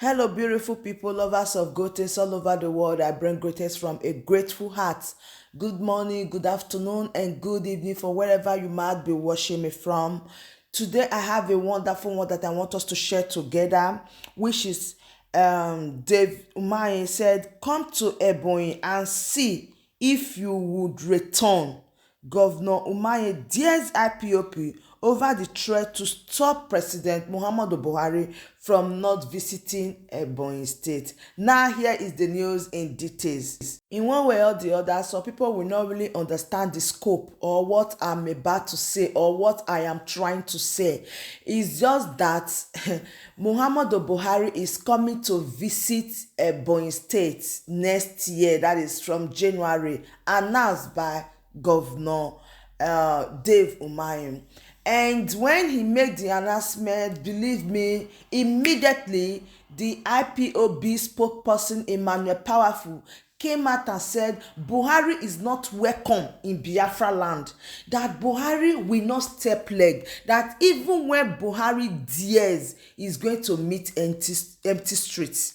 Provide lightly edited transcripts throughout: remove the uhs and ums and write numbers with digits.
Hello, beautiful people, lovers of goatess all over the world. I bring greatness from a grateful heart. Good morning, good afternoon, and good evening for wherever you might be watching me from. Today, I have a wonderful one that I want us to share together, which is Dave Umahi said, "Come to Ebonyi and see if you would return." Governor Umahi dares IPOP over the threat to stop President Muhammadu Buhari from not visiting Ebonyi State. Now here is the news in details. In one way or the other, some people will not really understand the scope or what I'm about to say or what I am trying to say. It's just that Muhammadu Buhari is coming to visit Ebonyi State next year, that is from January, announced by Governor Dave Umahi. And when he made the announcement, believe me, immediately the IPOB spokesperson Emmanuel Powerful came out and said Buhari is not welcome in Biafra land, that Buhari will not step leg, that even when Buhari dares, is going to meet empty streets.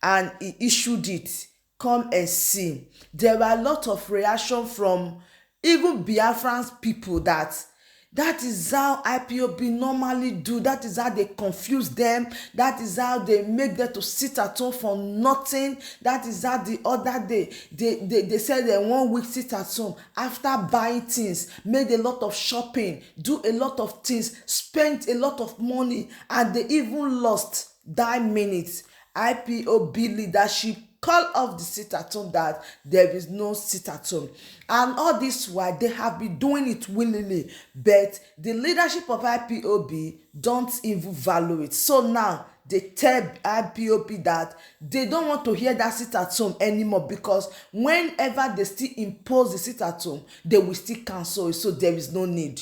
And he issued it, come and see. There were a lot of reaction from even Biafran people that is how IPOB normally do. That is how they confuse them. That is how they make them to sit at home for nothing. That is how the other day they said they 1 week sit at home after buying things, made a lot of shopping, do a lot of things, spent a lot of money, and they even lost that minute. IPOB leadership call off the sit at home, that there is no sit at home, and all this while they have been doing it willingly, but the leadership of IPOB don't even value it. So now they tell IPOB that they don't want to hear that sit at home anymore, because whenever they still impose the sit at home, they will still cancel it, so there is no need.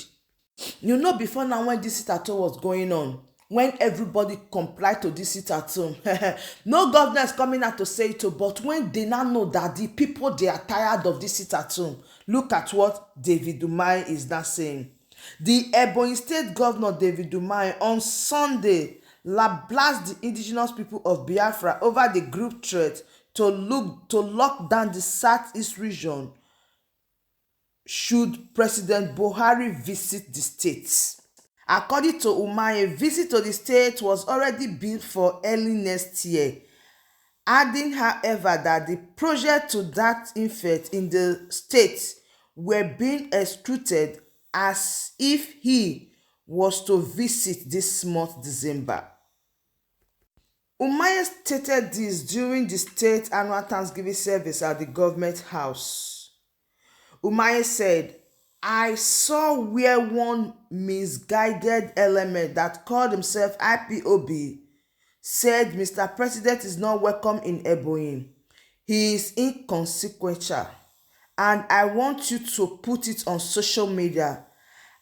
Before now, when this sit at home was going on, when everybody complied to this sit at home, no governor is coming out to say it, but when they now know that the people, they are tired of this sit at home, look at what David Umahi is now saying. The Ebonyi State Governor David Umahi on Sunday blasted the indigenous people of Biafra over the group threat to lock down the southeast region should President Buhari visit the state. According to Umahi, a visit to the state was already built for early next year, adding, however, that the project to that effect in the state were being executed as if he was to visit this month December. Umahi stated this during the state annual Thanksgiving service at the government house. Umahi said, "I saw where one misguided element that called himself IPOB said Mr. President is not welcome in Ebonyi. He is inconsequential, and I want you to put it on social media.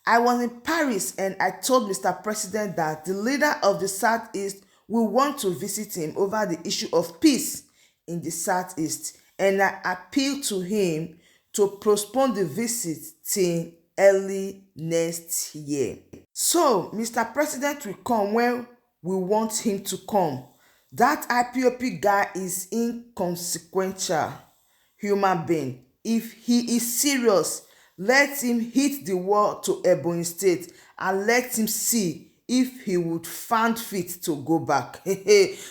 I was in Paris and I told Mr. President that the leader of the Southeast will want to visit him over the issue of peace in the Southeast, and I appealed to him to postpone the visit till early next year. So, Mr. President will come when we want him to come. That IPOP guy is inconsequential human being. If he is serious, let him hit the wall to Ebonyi State and let him see if he would find fit to go back.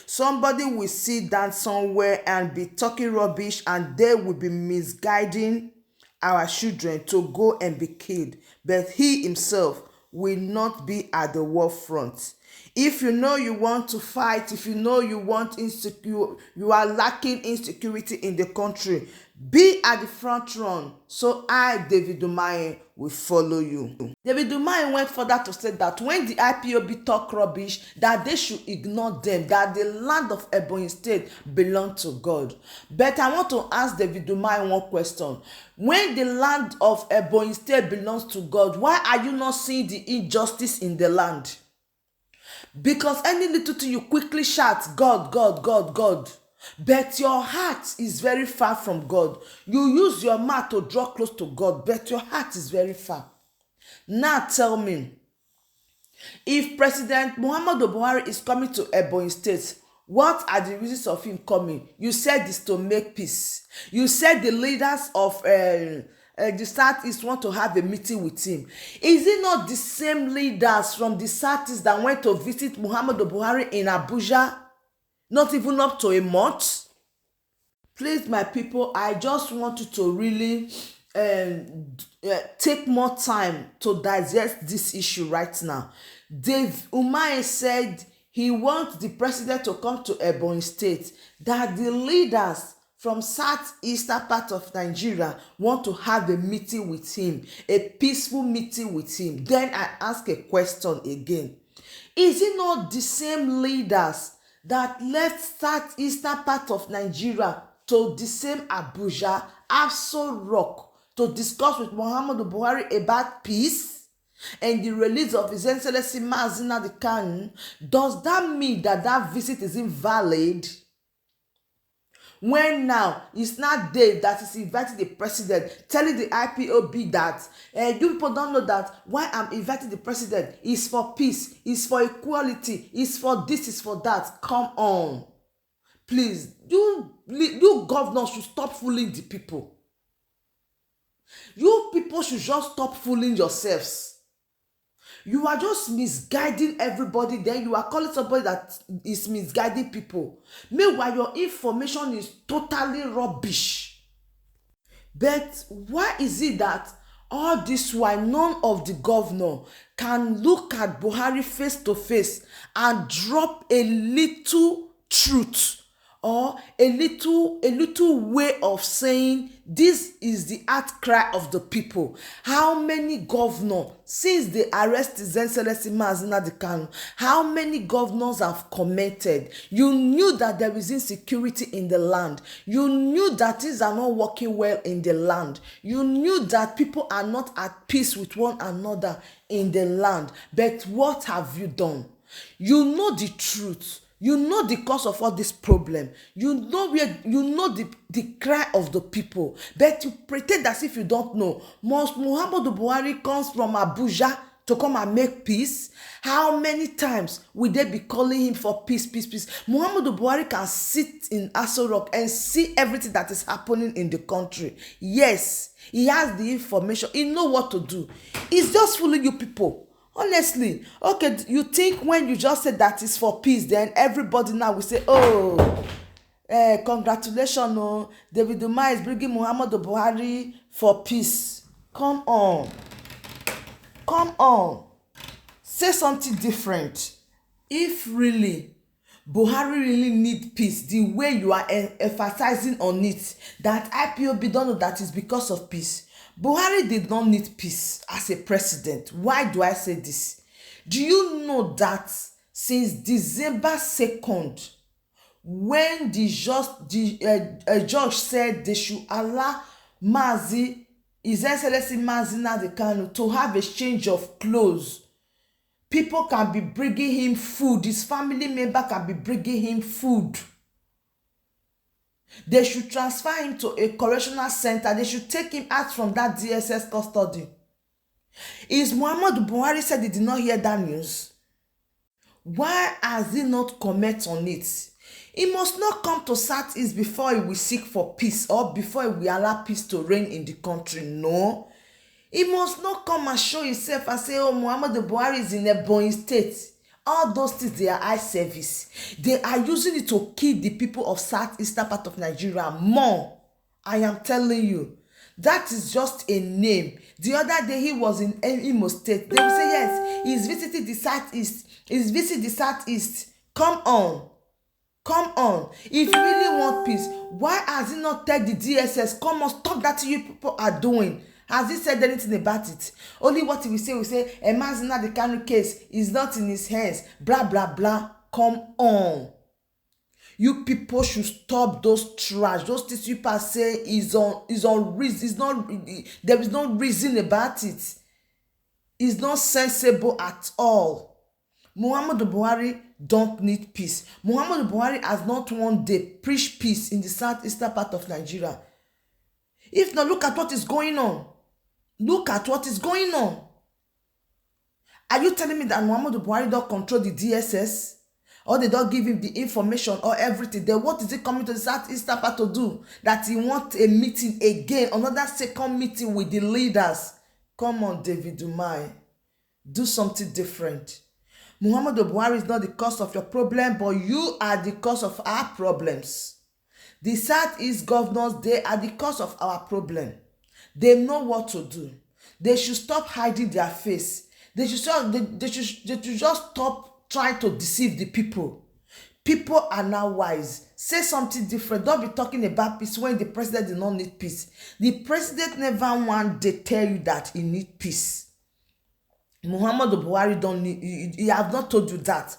Somebody will sit down somewhere and be talking rubbish, and they will be misguiding our children to go and be killed, but he himself will not be at the war front. If you know you want to fight, if you know you want you are lacking insecurity in the country, be at the front run, so I, David Umahi, will follow you." David Umahi went further to say that when the IPOB talk rubbish, that they should ignore them, that the land of Ebonyi State belongs to God. But I want to ask David Umahi one question. When the land of Ebonyi State belongs to God, why are you not seeing the injustice in the land? Because any little thing you quickly shout, God, God, God, God. But your heart is very far from God. You use your mouth to draw close to God, but your heart is very far. Now tell me, if President Muhammadu Buhari is coming to Ebonyi State, What are the reasons of him coming? You said this to make peace. You said the leaders of the Southeast want to have a meeting with him. Is it not the same leaders from the Southeast that went to visit Muhammadu Buhari in Abuja? Not even up to a month? Please, my people, I just want you to really take more time to digest this issue right now. Umahi said he wants the president to come to Ebonyi State, that the leaders from southeastern part of Nigeria want to have a meeting with him, a peaceful meeting with him. Then I ask a question again. Is it not the same leaders that left southeastern part of Nigeria to the same Abuja, Aso Rock, to discuss with Muhammadu Buhari about peace and the release of His Excellency Mazi Nnamdi Kanu? Does that mean that that visit is invalid? When now it's not there that is inviting the president, telling the IPOB that you people don't know that why I'm inviting the president is for peace, is for equality, is for this, is for that. Come on. Please, you governors should stop fooling the people. You people should just stop fooling yourselves. You are just misguiding everybody, then you are calling somebody that is misguiding people. Meanwhile, your information is totally rubbish. But why is it that all this while none of the governor can look at Buhari face to face and drop a little truth or a little way of saying this is the outcry of the people? How many governors, since they arrest His Excellency Mazi Nnamdi Kanu, how many governors have commented? You knew that there is insecurity in the land. You knew that things are not working well in the land. You knew that people are not at peace with one another in the land. But what have you done? You know the truth. You know the cause of all this problem. You know the cry of the people. But you pretend as if you don't know. Most Muhammadu Buhari comes from Abuja to come and make peace. How many times will they be calling him for peace, peace, peace? Muhammadu Buhari can sit in Aso Rock and see everything that is happening in the country. Yes, he has the information. He knows what to do. He's just fooling you people. Honestly, okay, you think when you just said that is for peace, then everybody now will say, oh, congratulations, no, David Umahi is bringing Muhammadu Buhari for peace. Come on. Say something different. If really Buhari really need peace, the way you are emphasizing on it, that IPOB don't know that is because of peace. Buhari did not need peace as a president. Why do I say this? Do you know that since December 2nd, when the judge said they should allow His Excellency Mazi Nnamdi Kanu to have a change of clothes, people can be bringing him food, his family member can be bringing him food. They should transfer him to a correctional center. They should take him out from that DSS custody. Is Muhammadu Buhari said he did not hear that news? Why has he not comment on it? He must not come to Southeast before he will seek for peace or before he will allow peace to reign in the country. No. He must not come and show himself and say, oh, Muhammadu Buhari is in Ebonyi State. All those things, they are eye service. They are using it to kill the people of southeastern part of Nigeria more. I am telling you. That is just a name. The other day he was in Imo State. They will say, yes, he's visiting the southeast. He's visiting the southeast. Come on. If you really want peace, why has he not tell the DSS, come on, stop that you people are doing? Has he said anything about it? Only what he will say, Mazi Nnamdi Kanu case is not in his hands. Blah, blah, blah. Come on. You people should stop those trash. Those things you people say is on reason. There is no reason about it. It's not sensible at all. Muhammadu Buhari don't need peace. Muhammadu Buhari has not one day preached peace in the southeastern part of Nigeria. If not, look at what is going on. Look at what is going on. Are you telling me that Muhammadu Buhari don't control the DSS? or they don't give him the information or everything. Then what is he coming to the southeastern part to do? That he wants a meeting again, another second meeting with the leaders. Come on, David Umahi, do something different. Muhammadu Buhari is not the cause of your problem, but you are the cause of our problems. The Southeast governors, they are the cause of our problem. They know what to do. They should stop hiding their face. They should just stop trying to deceive the people. People are now wise. Say something different. Don't be talking about peace when the president did not need peace. The president never one day tell you that he need peace. Muhammadu Buhari don't need, he have not told you that.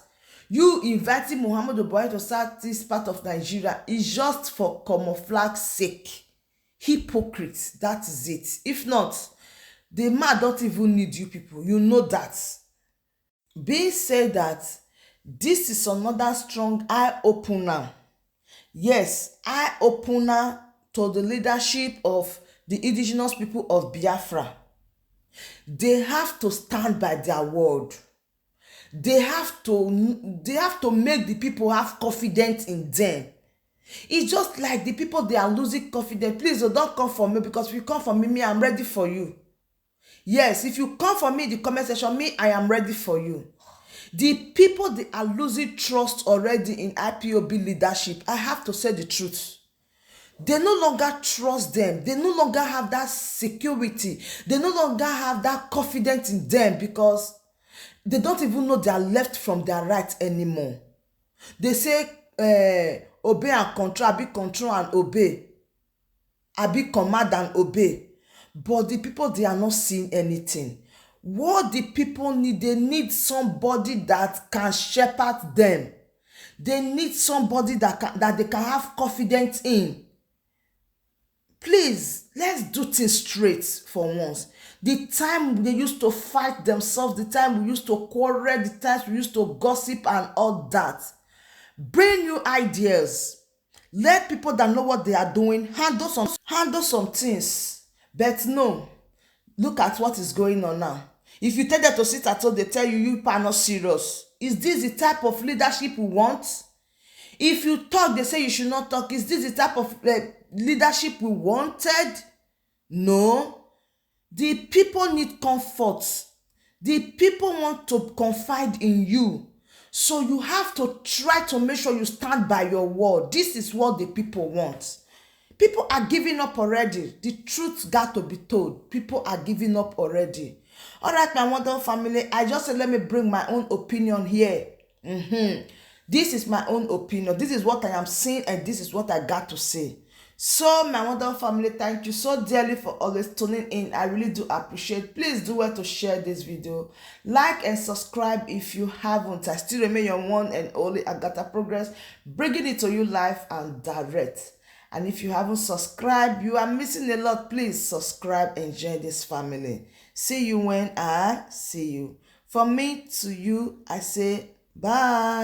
You inviting Muhammadu Buhari to start this part of Nigeria is just for camouflage sake. Hypocrites, that is it. If not, the man don't even need you people. You know that. Being said that, this is another strong eye-opener. Yes, eye-opener to the leadership of the indigenous people of Biafra. They have to stand by their word. They have to make the people have confidence in them. It's just like the people, they are losing confidence. Please don't come for me, because if you come for me, I'm ready for you. Yes, if you come for me in the comment section, I am ready for you. The people, they are losing trust already in IPOB leadership. I have to say the truth. They no longer trust them. They no longer have that security. They no longer have that confidence in them, because they don't even know their left from their right anymore. They say, obey and control, be control and obey. Be command and obey. But the people, they are not seeing anything. What the people need, they need somebody that can shepherd them. They need somebody that they can have confidence in. Please, let's do things straight for once. The time they used to fight themselves, the time we used to quarrel, the times we used to gossip and all that. Bring new ideas. Let people that know what they are doing handle some things. But no, look at what is going on now. If you tell them to sit at home, they tell you are not serious. Is this the type of leadership we want? If you talk, they say you should not talk. Is this the type of leadership we wanted? No. The people need comfort. The people want to confide in you. So you have to try to make sure you stand by your word. This is what the people want. People are giving up already. The truth got to be told. People are giving up already. All right, my wonderful family, I just said let me bring my own opinion here. This is my own opinion. This is what I am seeing, and this is what I got to say. So, my wonderful family, thank you so dearly for always tuning in. I really do appreciate. Please do well to share this video. Like and subscribe if you haven't. I still remain your one and only AGATHA Progress, bringing it to you live and direct. And if you haven't subscribed, you are missing a lot. Please subscribe and join this family. See you when I see you. From me to you, I say bye.